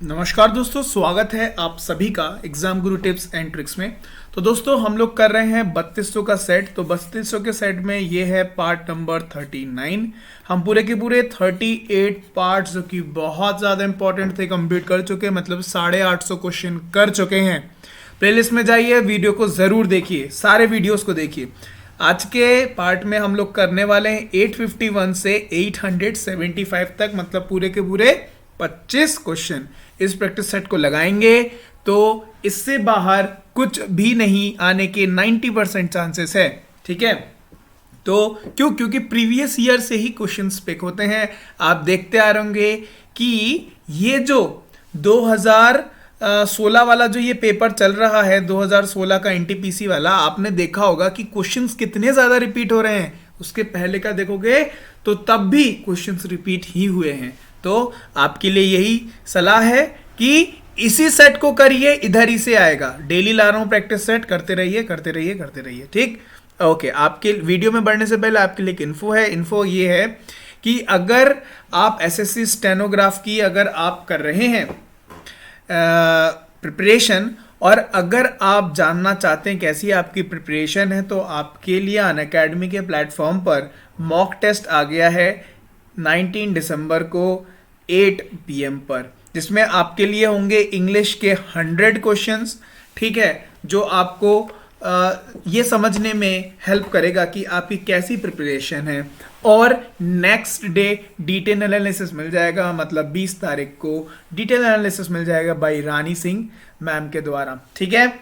नमस्कार दोस्तों, स्वागत है आप सभी का exam Guru tips and tricks में। तो दोस्तों हम लोग कर रहे हैं 3200 का सेट। तो 3200 के सेट में ये है पार्ट नंबर 39। हम पूरे के पूरे 38 पार्ट्स जो कि बहुत ज़्यादा इंपॉर्टेंट थे कंप्लीट कर चुके हैं, मतलब 850 क्वेश्चन कर चुके हैं। प्लेलिस्ट में जाइए, वीडियो को ज़रूर देखिए, सारे वीडियोज़ को देखिए। आज के पार्ट में हम लोग करने वाले हैं 851 से 875 तक, मतलब पूरे के पूरे 25 क्वेश्चन इस प्रैक्टिस सेट को लगाएंगे। तो इससे बाहर कुछ भी नहीं आने के 90% चांसेस है। ठीक है, तो क्योंकि प्रीवियस ईयर से ही क्वेश्चंस पिक होते हैं। आप देखते आ रहे होंगे कि ये जो 2016 वाला जो ये पेपर चल रहा है, 2016 का एनटीपीसी वाला, आपने देखा होगा कि क्वेश्चंस कितने ज्यादा रिपीट हो रहे हैं। उसके पहले का देखोगे तो तब भी क्वेश्चंस रिपीट ही हुए हैं। तो आपके लिए यही सलाह है कि इसी सेट को करिए, इधर ही से आएगा। डेली ला रहा हूं प्रैक्टिस सेट, करते रहिए करते रहिए करते रहिए। ठीक, ओके। आपके वीडियो में बढ़ने से पहले आपके लिए एक इन्फो है। इन्फो ये है कि अगर आप एसएससी स्टेनोग्राफ की अगर आप कर रहे हैं प्रिपरेशन, और अगर आप जानना चाहते हैं कैसी आपकी प्रिपरेशन है, तो आपके लिए अनअकैडमी के प्लेटफॉर्म पर मॉक टेस्ट आ गया है 19 दिसंबर को 8 PM पर, जिसमें आपके लिए होंगे इंग्लिश के 100 क्वेश्चंस। ठीक है, जो आपको ये समझने में हेल्प करेगा कि आपकी कैसी प्रिपरेशन है। और नेक्स्ट डे डिटेल एनालिसिस मिल जाएगा, मतलब 20 तारीख को डिटेल एनालिसिस मिल जाएगा बाय रानी सिंह मैम के द्वारा। ठीक है,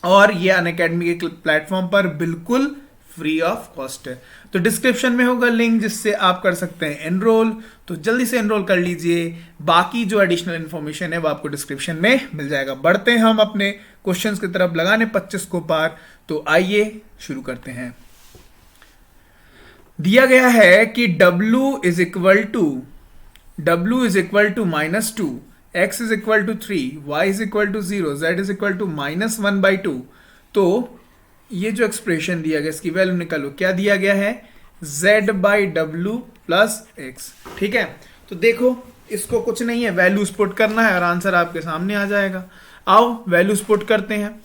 और ये अनअकैडमी के प्लेटफॉर्म पर बिल्कुल फ्री ऑफ कॉस्ट है। तो डिस्क्रिप्शन में होगा लिंक, जिससे आप कर सकते हैं एनरोल। तो जल्दी से एनरोल कर लीजिए। बाकी जो एडिशनल इन्फॉर्मेशन है वो आपको डिस्क्रिप्शन में मिल जाएगा। बढ़ते हैं हम अपने क्वेश्चंस की तरफ, लगाने 25 को पार। तो आइए शुरू करते हैं। दिया गया है कि W is equal to -2, X is equal to 3, Y is equal to 0, Z is equal to -1/2। तो ये जो एक्सप्रेशन दिया गया, इसकी वैल्यू निकालो। क्या दिया गया है? Z/W plus X। ठीक है, तो देखो इसको कुछ नहीं है, वैल्यूज पुट करना है और आंसर आपके सामने आ जाएगा। आओ वैल्यूज पुट करते हैं।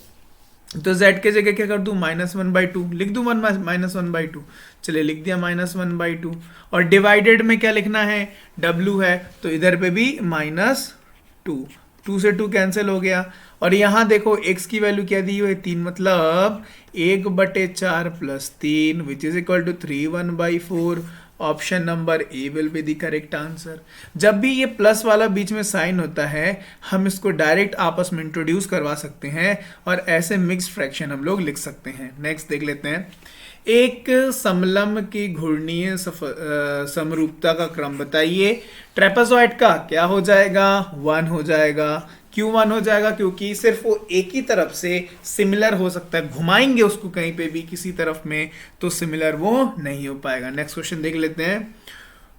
तो Z के जगह क्या कर दूं? -1/2 लिख दूं। -1/2, चलिए लिख दिया -1/2। और डिवाइडेड में क्या लिखना है? W है, तो इधर पे भी -2, 2 से 2 कैंसिल हो गया। और यहां देखो x की वैल्यू क्या दी हुई है? 3, मतलब 1/4 plus 3 which is equal to 3/1/4। Option number A will be the correct answer. जब भी ये प्लस वाला बीच में साइन होता है, हम इसको डायरेक्ट आपस में इंट्रोड्यूस करवा सकते हैं और ऐसे मिक्स्ड फ्रैक्शन हम लोग लिख सकते हैं। नेक्स्ट देख लेते हैं। एक समलंब की घूर्णीय समरूपता का क्रम बताइए। ट्रेपेजॉइड का क्या हो जाएगा? 1 हो जाएगा। क्यों 1 हो जाएगा? क्योंकि सिर्फ वो एक ही तरफ से सिमिलर हो सकता है। घुमाएंगे उसको कहीं पे भी किसी तरफ में, तो सिमिलर वो नहीं हो पाएगा। नेक्स्ट क्वेश्चन देख लेते हैं।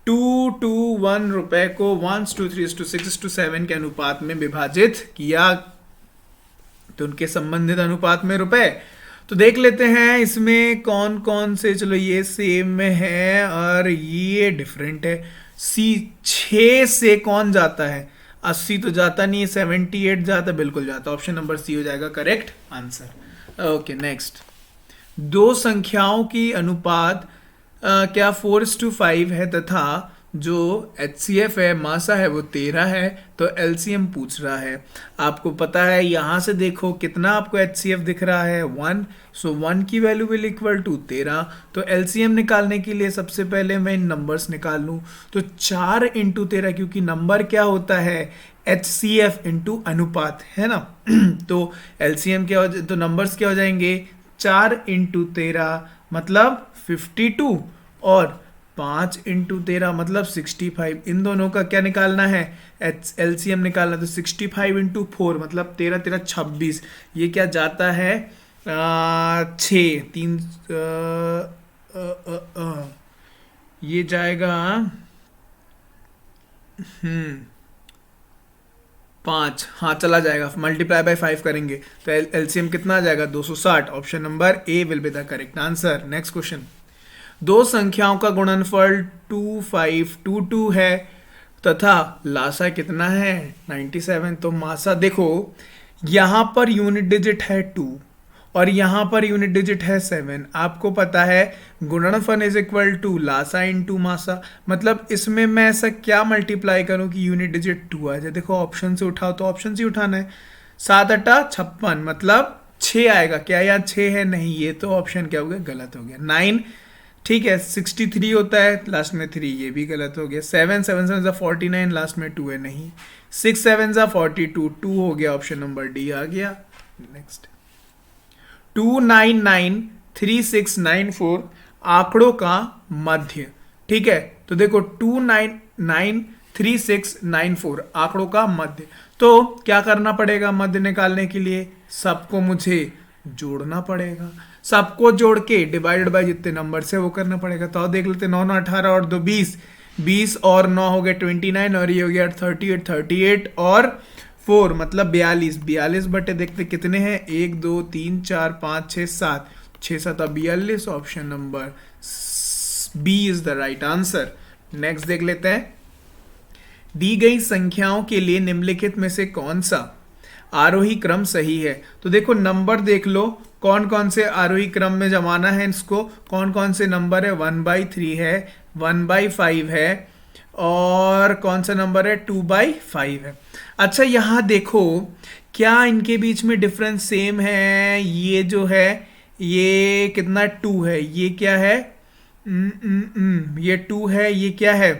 2 to 1 रुपए को 1:3:6:7 के अनुपात में विभाजित किया, तो उनके संबंधित अनुपात में रुपए। तो देख लेते हैं इसमें कौन कौन से। चलो ये सेम में है और ये डिफरेंट है। सी 6 से कौन जाता है? 80 तो जाता नहीं है, 78 जाता, बिल्कुल जाता। ऑप्शन नंबर सी हो जाएगा करेक्ट आंसर। Okay next. दो संख्याओं की अनुपात क्या 4:5 है तथा जो HCF है, मासा है, वो 13 है। तो LCM पूछ रहा है। आपको पता है, यहां से देखो कितना आपको HCF दिख रहा है? 1। सो 1 की वैल्यू विल इक्वल टू 13। तो LCM निकालने के लिए सबसे पहले मैं इन नंबर्स निकाल लूं। तो 4 इंटू 13, क्योंकि नंबर क्या होता है? HCF इंटू अनुपात, है ना। तो LCM क्या हो, तो नंबर्स क्या हो जाएंगे? 4 इंटू 13 मतलब 52, और 5 इंटू 13 मतलब 65। इन दोनों का क्या निकालना है? LCM निकालना। तो 65 इंटू 4 मतलब 13 13 26। ये क्या जाता है? 6 3 ये जाएगा 5। हाँ चला जाएगा, मल्टीप्लाई बाय 5 करेंगे तो LCM कितना आ जाएगा? 260। Option number A will be the correct answer. Next question. दो संख्याओं का गुणनफल 2522 है तथा लासा कितना है 97। तो मासा देखो यहां पर यूनिट डिजिट है 2 और यहां पर यूनिट डिजिट है 7। आपको पता है गुणनफल इज इक्वल टू लासा इनटू मासा, मतलब इसमें मैं ऐसा क्या मल्टीप्लाई करूं कि यूनिट डिजिट 2 आ जाए। देखो ऑप्शन से उठाओ तो ऑप्शन से उठाना है। 7 अट्ठा 56 मतलब 6 आएगा। क्या यहाँ 6 है? नहीं, ये तो ऑप्शन क्या हो गया, गलत हो गया। 9 ठीक है 63 होता है, लास्ट में 3, ये भी गलत हो गया। 7 7 7 49, लास्ट में 2 है, नहीं। 6 7 42, 2 हो गया, ऑप्शन नंबर डी आ गया। नेक्स्ट 2993694 आंकड़ों का मध्य। ठीक है, तो देखो 2993694 आंकड़ों का मध्य। तो क्या करना पड़ेगा मध्य निकालने के लिए? सबको मुझे जोड़ना पड़ेगा, सबको जोड़ के डिवाइडेड बाय जितने नंबर से वो करना पड़ेगा। तो देख लेते 9 9 18 और 2 20, 20 और 9 हो गया 29 और ये हो गया 38, 38 और 4 मतलब 42, 42 बटे देखते कितने हैं 1 2 3 4 5 6 7, 6 7 42। Option number B is the right answer. Next देख लेते हैं, दी गई संख्याओं के लिए निम्नलिखित में से कौन सा आरोही क्रम सही है? तो देखो नंबर देख लो कौन कौन से आरोही क्रम में जमाना है इसको, कौन कौन से नंबर है। 1/3 है, 1/5 है और कौन सा नंबर है 2/5 है। अच्छा यहाँ देखो क्या इनके बीच में डिफरेंस सेम है? ये जो है ये कितना 2 है, ये क्या है ये 2 है, ये क्या है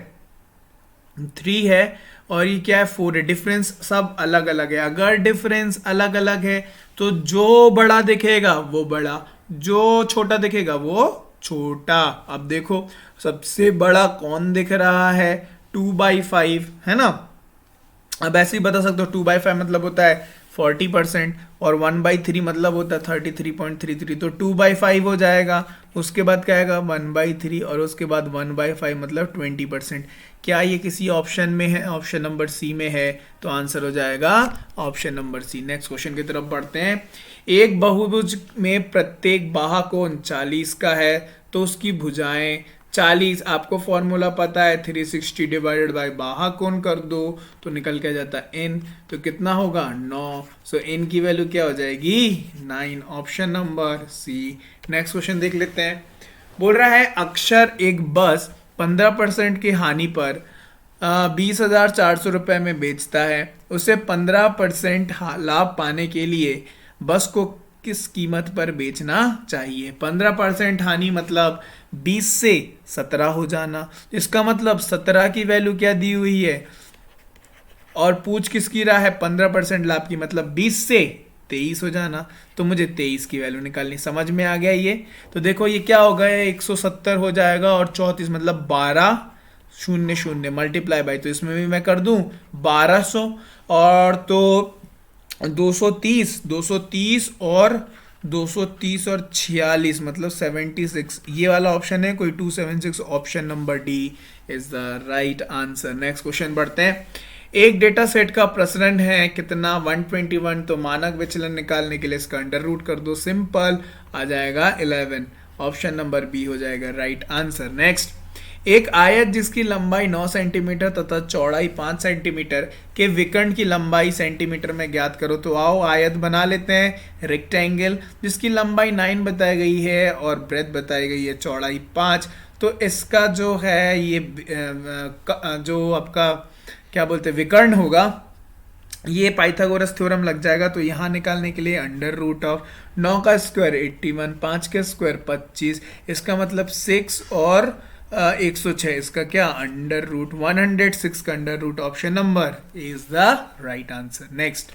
3 है और ये क्या है 4 है। डिफरेंस सब अलग अलग है। अगर डिफरेंस अलग अलग है तो जो बड़ा दिखेगा वो बड़ा, जो छोटा दिखेगा वो छोटा। अब देखो सबसे बड़ा कौन दिख रहा है 2/5 है ना। अब ऐसे ही बता सकते हो 2/5 मतलब होता है 40% और 1/3 मतलब होता है 33.33, तो 2/5 हो जाएगा। उसके बाद क्या आएगा 1/3 और उसके बाद 1/5 मतलब 20%। क्या ये किसी ऑप्शन में है? ऑप्शन नंबर सी में है, तो आंसर हो जाएगा option number C. Next question की तरफ बढ़ते हैं। एक बहुभुज में प्रत्येक बाहा कोण 40 का है तो उसकी भुजाएं 40, आपको फॉर्मूला पता है 360 डिवाइडेड बाय बाहा कोण कर दो तो निकल के जाता है n, तो कितना होगा 9। सो n की वैल्यू क्या हो जाएगी 9, option number C. Next question देख लेते हैं। बोल रहा है अक्षर एक बस 15% की हानि पर 20,400 रुपए में बेचता है। उसे 15% लाभ पाने के लिए बस को किस कीमत पर बेचना चाहिए? 15% हानि मतलब 20 से 17 हो जाना, इसका मतलब 17 की वैल्यू क्या दी हुई है और पूछ किसकी रहा है 15% लाभ की, मतलब 20 से 23 हो जाना। तो मुझे 23 की वैल्यू निकालनी। समझ में आ गया ये? तो देखो ये क्या होगा 170 हो जाएगा और 34 मतलब 12 0 0 मल्टीप्लाई बाई, तो इसमें भी मैं कर दूं 1200 और तो 230 और 230 और 46 मतलब 76, ये वाला ऑप्शन है कोई 276। Option number D is the right answer. Next question बढ़ते हैं। एक डेटा सेट का प्रसरण है कितना 121, तो मानक विचलन निकालने के लिए इसका अंडर रूट कर दो, सिंपल आ जाएगा 11। ऑप्शन नंबर बी हो जाएगा राइट आंसर। नेक्स्ट, एक आयत जिसकी लंबाई 9 सेंटीमीटर तथा चौड़ाई 5 सेंटीमीटर के विकर्ण की लंबाई सेंटीमीटर में ज्ञात करो। तो आओ आयत बना लेते हैं रेक्टेंगल जिसकी लंबाई 9 बताई गई है और ब्रेथ बताई गई है चौड़ाई 5। तो इसका जो है ये जो आपका क्या बोलते हैं विकर्ण होगा, ये पाइथागोरस थ्योरम लग जाएगा। तो यहाँ निकालने के लिए अंडर रूट ऑफ 9 का स्क्वायर 81, 5 का स्क्वायर 25, इसका मतलब 6 और 106, इसका क्या अंडर रूट 106 का under root. Option number is the right answer. Next,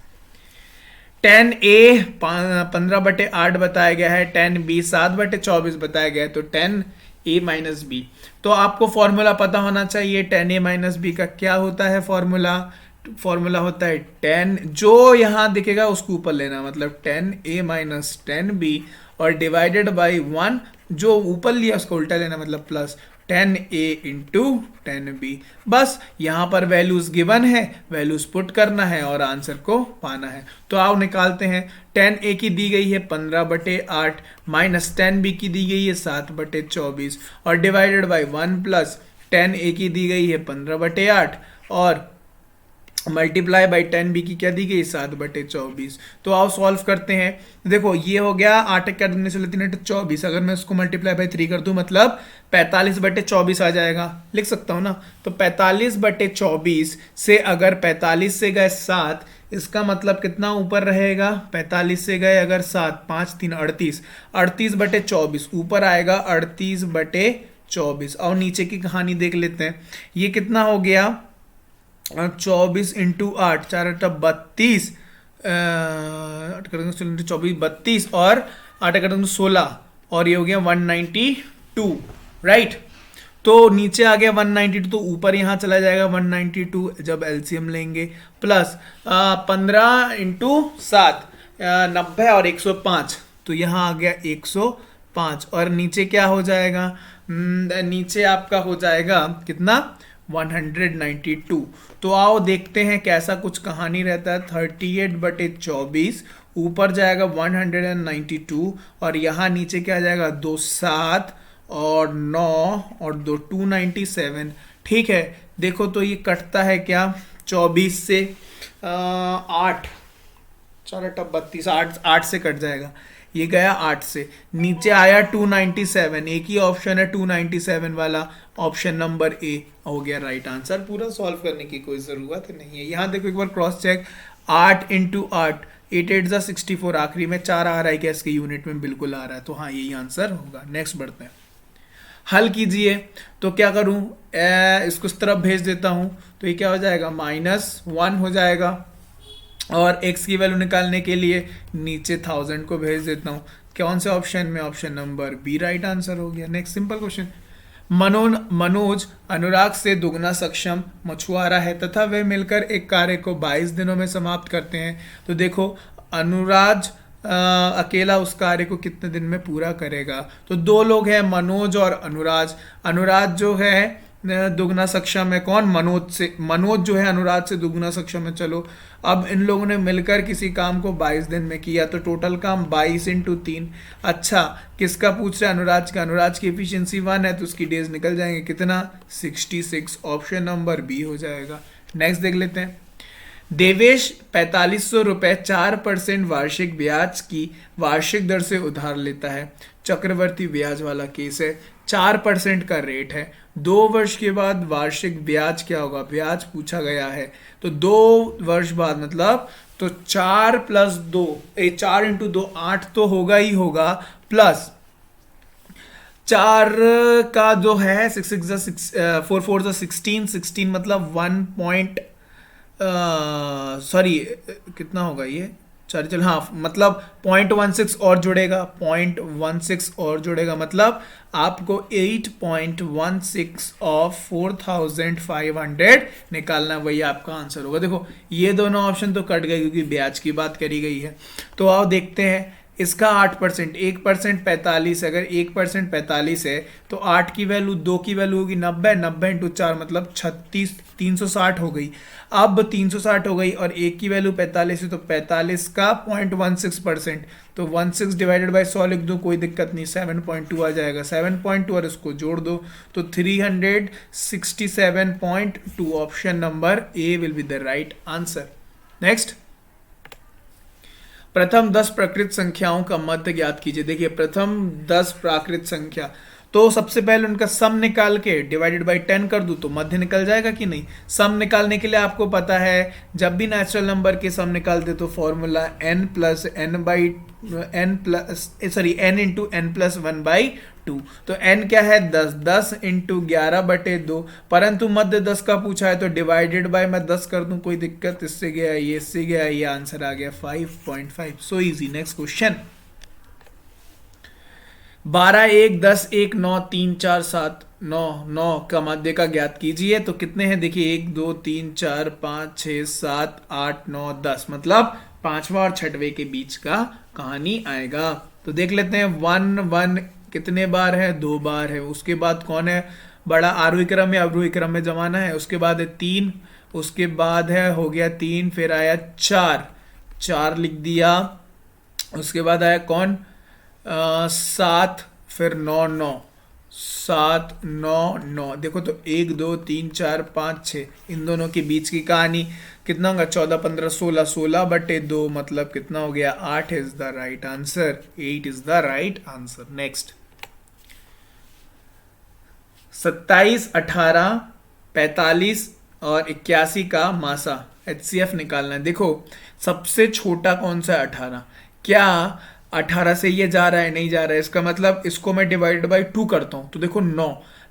10a 15/8 बताया गया है, 10b 7/24 बताया गया है, तो 10a माइनस बी। तो आपको फॉर्मूला पता होना चाहिए 10a माइनस बी का क्या होता है। फॉर्मूला होता है 10, जो यहां दिखेगा उसको ऊपर लेना, मतलब 10a माइनस 10b और डिवाइडेड बाई 1, जो ऊपर लिया उसको उल्टा लेना, मतलब प्लस 10a इंटू 10b। बस यहां पर वैल्यूज गिवन है, वैल्यूज पुट करना है और आंसर को पाना है। तो आओ निकालते हैं। 10a की दी गई है 15/8 माइनस 10b की दी गई है 7/24 और डिवाइडेड बाई 1 प्लस 10a की दी गई है 15/8 और मल्टीप्लाई बाई 10 बी की क्या दी गई 7/24। तो आओ सॉल्व करते हैं। देखो ये हो गया 8 का दूनी 24, अगर मैं उसको मल्टीप्लाई बाई 3 कर दूं मतलब 45/24 आ जाएगा, लिख सकता हूं ना। तो 45/24 से अगर 45 से गए 7, इसका मतलब कितना ऊपर रहेगा, 45 से गए अगर 7, 5 3 38, 38/24 ऊपर आएगा 38/24। और नीचे की कहानी देख लेते हैं, ये कितना हो गया 24 इंटू 8, 4×8 32, 24 32 और 8×16 और ये हो गया 192, राइट। तो नीचे आ गया 192, तो ऊपर यहां चला जाएगा 192 जब एलसीएम लेंगे, प्लस 15 इंटू 7 90 और 105, तो यहां आ गया 105 और नीचे क्या हो जाएगा, नीचे आपका हो जाएगा कितना 192। तो आओ देखते हैं कैसा कुछ कहानी रहता है। 38/24 ऊपर जाएगा 192 और यहाँ नीचे क्या आ जाएगा 2 7 और 9 और 2 297। ठीक है, देखो तो ये कटता है क्या 24 से 8, 4×8 8 से कट जाएगा, ये गया 8 से, नीचे आया 297, एक ही ऑप्शन है 297 वाला, ऑप्शन नंबर ए हो गया राइट आंसर। पूरा सॉल्व करने की कोई जरूरत नहीं है। यहां देखो एक बार क्रॉस चेक, 8 इंटू 8 8 8 64, आखिरी में 4 आ रहा है क्या इसके यूनिट में, बिल्कुल आ रहा है, तो हाँ यही आंसर होगा। नेक्स्ट बढ़ते हैं, हल कीजिए। तो क्या करूं, इसको इस तरफ भेज देता हूं, तो ये क्या हो जाएगा -1 हो जाएगा और x की वैल्यू निकालने के लिए नीचे 1000 को भेज देता हूं। कौन से ऑप्शन में, option number B right answer हो गया। Next simple question, Manoj Anurag से दुगना सक्षम मछुआरा है तथा वे मिलकर एक कार्य को 22 दिनों में समाप्त करते हैं। तो देखो अनुराग अकेला उस कार्य को कितने दिन में पूरा करेगा, तो दो लोग हैं मनोज और अनुराग। अनुराग जो है दुगना सक्षम है, कौन, मनोज से, मनोज जो है अनुराग से दुगना सक्षम है। चलो अब इन लोगों ने मिलकर किसी काम को 22 दिन में किया, तो टोटल काम 22 इंटू 3। अच्छा किसका पूछ रहे हैं, अनुराग का। अनुराग की एफिशिएंसी 1 है तो उसकी डेज निकल जाएंगे कितना 66, ऑप्शन नंबर बी हो जाएगा। नेक्स्ट देख लेते हैं, देवेश 4500 रुपए 4% वार्षिक ब्याज की वार्षिक दर से उधार लेता है। चक्रवर्ती ब्याज वाला केस है, 4% का रेट है, 2 वर्ष के बाद वार्षिक ब्याज क्या होगा, ब्याज पूछा गया है। तो 2 वर्ष बाद मतलब तो 4 + 2 4 इंटू 2 8 तो होगा ही होगा, प्लस 4 का जो है 6 6 4 4 16 16 मतलब 1 सॉरी कितना होगा ये, चल हाँ मतलब 0.16 और जुड़ेगा, 0.16 और जुड़ेगा, मतलब आपको 8.16 ऑफ 4500 निकालना, वही आपका आंसर होगा। देखो ये दोनों ऑप्शन तो कट गए क्योंकि ब्याज की बात करी गई है। तो आओ देखते हैं इसका 8%, 1% 45, अगर 1% 45 है तो 8 की वैल्यू 2 की वैल्यू होगी 90, 90 इंटू 4 मतलब 36, 360 हो गई। अब 360 हो गई और 1 की वैल्यू 45 है तो 45 का 0.16%, तो 16 डिवाइडेड बाय 100 लिख दो, कोई दिक्कत नहीं, 7.2 आ जाएगा, 7.2 और इसको जोड़ दो तो 367.2, option number A will be the right answer. Next, प्रथम 10 प्राकृत संख्याओं का मध्य ज्ञात कीजिए। देखिए प्रथम 10 प्राकृत संख्या, तो सबसे पहले उनका सम निकाल के डिवाइडेड बाय 10 कर दूं तो मध्य निकल जाएगा कि नहीं। सम निकालने के लिए आपको पता है जब भी नेचुरल नंबर के सम निकालते तो formula n into n plus 1/2। तो n क्या है 10, 10 इंटू 11/2, परंतु मध्य 10 का पूछा है तो डिवाइडेड बाय मैं 10 कर दूं, कोई दिक्कत, इससे गया ये, इससे गया ये, आंसर आ गया 5.5। So easy. नेक्स्ट क्वेश्चन, 12 1 10 1 9 3 4 7 9 9 का मध्य का ज्ञात कीजिए। तो कितने हैं देखिए 1 2 3 4 5 6 7 8 9 10, मतलब पांचवा और छठवें के बीच का कहानी आएगा। तो देख लेते हैं 1 1 कितने बार है, 2 बार है। उसके बाद कौन है बड़ा, आरोही क्रम में अवरोही क्रम में जमाना है। उसके बाद है 3, उसके बाद है हो गया 3, फिर आया 4, 4 लिख दिया। उसके बाद आया कौन 7, फिर 9 9, 7 9 9, देखो तो 1 2 3 4 5 6, इन दोनों के बीच की कहानी कितना होगा 14 15 16, 16/2 मतलब कितना हो गया 8 is the right answer, 8 is the right answer. Next 27 18 45 और 81 का मासा HCF निकालना है। देखो सबसे छोटा कौन सा है 18, क्या 18 से ये जा रहा है, नहीं जा रहा है, इसका मतलब इसको मैं डिवाइड बाई 2 करता हूं तो देखो 9,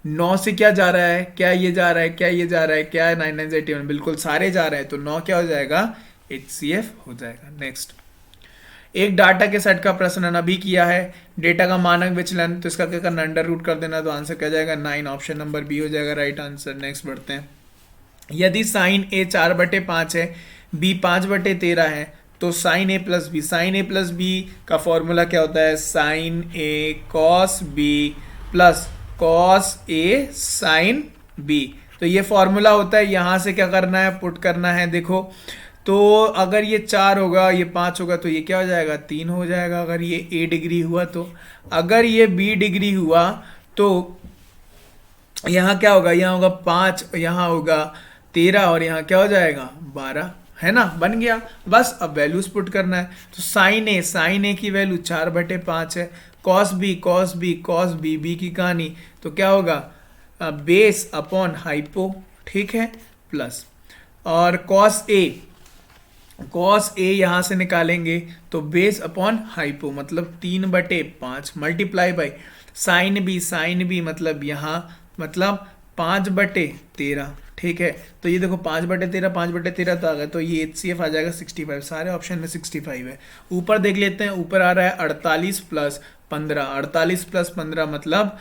9 से क्या जा रहा है, क्या ये जा रहा है, क्या ये जा रहा है, क्या 9 9 81, बिल्कुल सारे जा रहे हैं तो 9 क्या हो जाएगा HCF हो जाएगा। नेक्स्ट एक डाटा के सेट का प्रश्न अभी किया है, डेटा का मानक विचलन, तो इसका क्या करना अंडर रूट कर देना, तो आंसर क्या जाएगा 9, ऑप्शन नंबर बी हो जाएगा राइट आंसर। नेक्स्ट बढ़ते हैं, यदि साइन ए 4/5 है, बी 5/13 है, तो साइन ए प्लस बी, साइन ए प्लस बी का फॉर्मूला क्या होता है sign A cos B plus cos A sine B, तो ये फॉर्मूला होता है। यहां से क्या करना है पुट करना है, देखो तो अगर ये 4 होगा, ये 5 होगा, तो ये क्या हो जाएगा 3 हो जाएगा अगर ये ए डिग्री हुआ तो, अगर ये बी डिग्री हुआ तो यहाँ क्या होगा, यहाँ होगा 5, यहाँ होगा 13 और यहाँ क्या हो जाएगा 12, है ना, बन गया। बस अब वैल्यूज पुट करना है, तो साइन ए की वैल्यू 4/5 है, cos B cos B cos B, B की कहानी तो क्या होगा बेस अपॉन हाइपो, ठीक है, प्लस और कॉस ए यहां से निकालेंगे तो बेस अपॉन हाइपो मतलब 3/5 मल्टीप्लाई बाई साइन बी मतलब यहाँ मतलब 5/13, ठीक है, तो ये देखो 5/13 तो आ गया, तो ये HCF आ जाएगा 65, सारे ऑप्शन में 65 है। ऊपर देख लेते हैं, ऊपर आ रहा है 48 + 15, 48 + 15 मतलब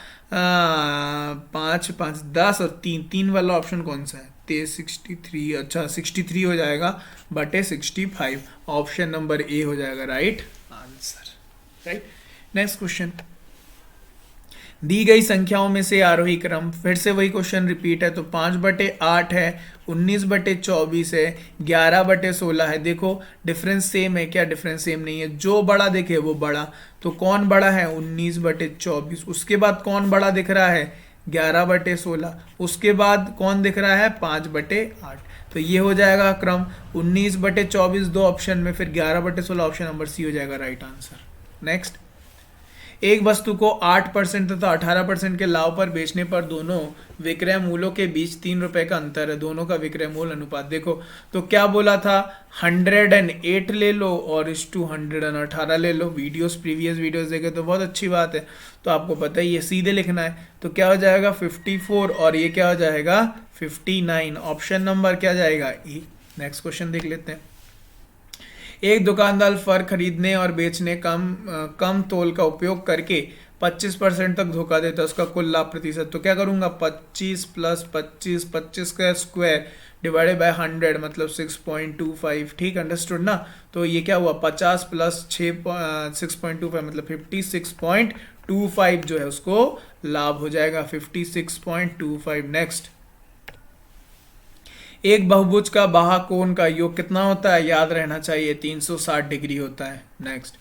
5 5 10 और 3 वाला ऑप्शन कौन सा है 63, अच्छा 63 हो जाएगा बटे 65, ऑप्शन नंबर ए हो जाएगा right answer, right. Next question, दी गई संख्याओं में से आरोही क्रम, फिर से वही क्वेश्चन रिपीट है, तो 5/8 है, 19/24 है, 11/16 है। देखो डिफरेंस सेम है क्या, डिफरेंस सेम नहीं है, जो बड़ा दिखे वो बड़ा, तो कौन बड़ा है 19/24, उसके बाद कौन बड़ा दिख रहा है 11/16, उसके बाद कौन दिख रहा है 5/8, तो ये हो जाएगा क्रम 19/24 दो ऑप्शन में, फिर 11/16 ऑप्शन नंबर सी हो जाएगा राइट आंसर। नेक्स्ट, एक वस्तु को 8% तथा 18% के लाभ पर बेचने पर दोनों विक्रय मूल्यों के बीच 3 रुपए का अंतर है, दोनों का विक्रय मूल्य अनुपात। देखो तो क्या बोला था 108 ले लो और 118 ले लो, प्रीवियस वीडियोस देखे तो बहुत अच्छी बात है, तो आपको पता है ये सीधे लिखना है, तो क्या हो जाएगा 54 और ये क्या हो जाएगा 59, ऑप्शन नंबर क्या जाएगा ई। नेक्स्ट क्वेश्चन देख लेते हैं, एक दुकानदार फल खरीदने और बेचने कम तोल का उपयोग करके 25% तक धोखा देता है, उसका कुल लाभ प्रतिशत, तो क्या करूंगा 25 + 25, 25 का स्क्वायर डिवाइडेड बाय 100 मतलब 6.25, ठीक अंडरस्टूड ना, तो ये क्या हुआ 50 + 6.25 मतलब 56.25 जो है उसको लाभ हो जाएगा 56.25। नेक्स्ट, एक बहुभुज का बाह्य कोण का योग कितना होता है, याद रहना चाहिए 360 डिग्री होता है। नेक्स्ट,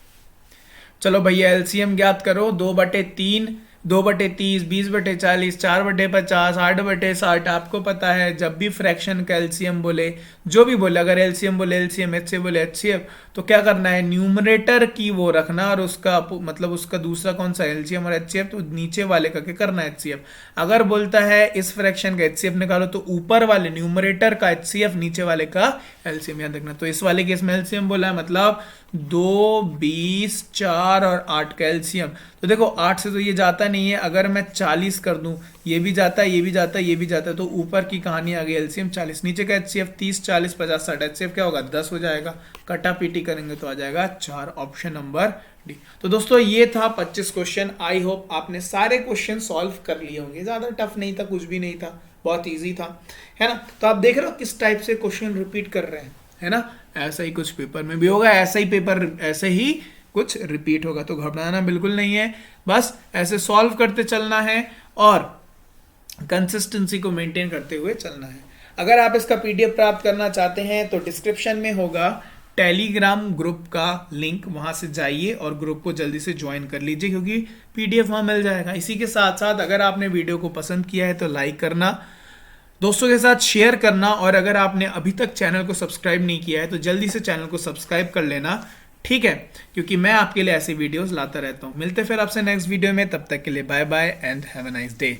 चलो भैया एलसीएम ज्ञात करो, 2/3, 2/30, 20/40, 4/50, 8/60, आपको पता है जब भी फ्रैक्शन का एलसीएम बोले, जो भी बोले, अगर एलसीएम बोले एलसीएम, एचसीएफ बोले एचसीएफ, तो क्या करना है न्यूमरेटर की वो रखना और उसका मतलब उसका दूसरा कौन सा एलसीएम और एचसीएफ, तो नीचे वाले का क्या करना है एचसीएफ। अगर बोलता है इस फ्रैक्शन का एचसीएफ निकालो तो ऊपर वाले न्यूमरेटर का एचसीएफ, नीचे वाले का एलसीएम याद रखना। तो इस वाले केस में एलसीएम बोला है मतलब 2, 20, 4 और 8 का एलसीएम, तो देखो 8 से तो ये जाता नहीं है, अगर मैं 40 कर दूं, ये भी जाता है, ये भी जाता है, ये भी जाता है, तो ऊपर की कहानी आ गई एलसीएम 40, नीचे का एचसीएफ 30, 40, 50, 60, एचसीएफ क्या होगा 10 हो जाएगा, कटा पीटी करेंगे तो आ जाएगा 4, ऑप्शन नंबर डी। तो दोस्तों ये था 25 क्वेश्चन, आई होप आपने सारे क्वेश्चन सॉल्व कर लिए होंगे, ज्यादा टफ नहीं था, कुछ भी नहीं था, बहुत ईजी था, है ना। तो आप देख रहे हो किस टाइप से क्वेश्चन रिपीट कर रहे हैं, है ना, ऐसा ही कुछ पेपर में भी होगा, ऐसा ही पेपर ऐसे ही कुछ रिपीट होगा, तो घबराना बिल्कुल नहीं है, बस ऐसे सॉल्व करते चलना है और कंसिस्टेंसी को मेंटेन करते हुए चलना है। अगर आप इसका पीडीएफ प्राप्त करना चाहते हैं तो डिस्क्रिप्शन में होगा टेलीग्राम ग्रुप का लिंक, वहां से जाइए और ग्रुप को जल्दी से ज्वाइन कर लीजिए, क्योंकि पीडीएफ वहां मिल जाएगा। इसी के साथ साथ अगर आपने वीडियो को पसंद किया है तो लाइक करना, दोस्तों के साथ शेयर करना, और अगर आपने अभी तक चैनल को सब्सक्राइब नहीं किया है तो जल्दी से चैनल को सब्सक्राइब कर लेना, ठीक है, क्योंकि मैं आपके लिए ऐसी वीडियोस लाता रहता हूं। मिलते फिर आपसे नेक्स्ट वीडियो में, तब तक के लिए bye bye and have a nice day.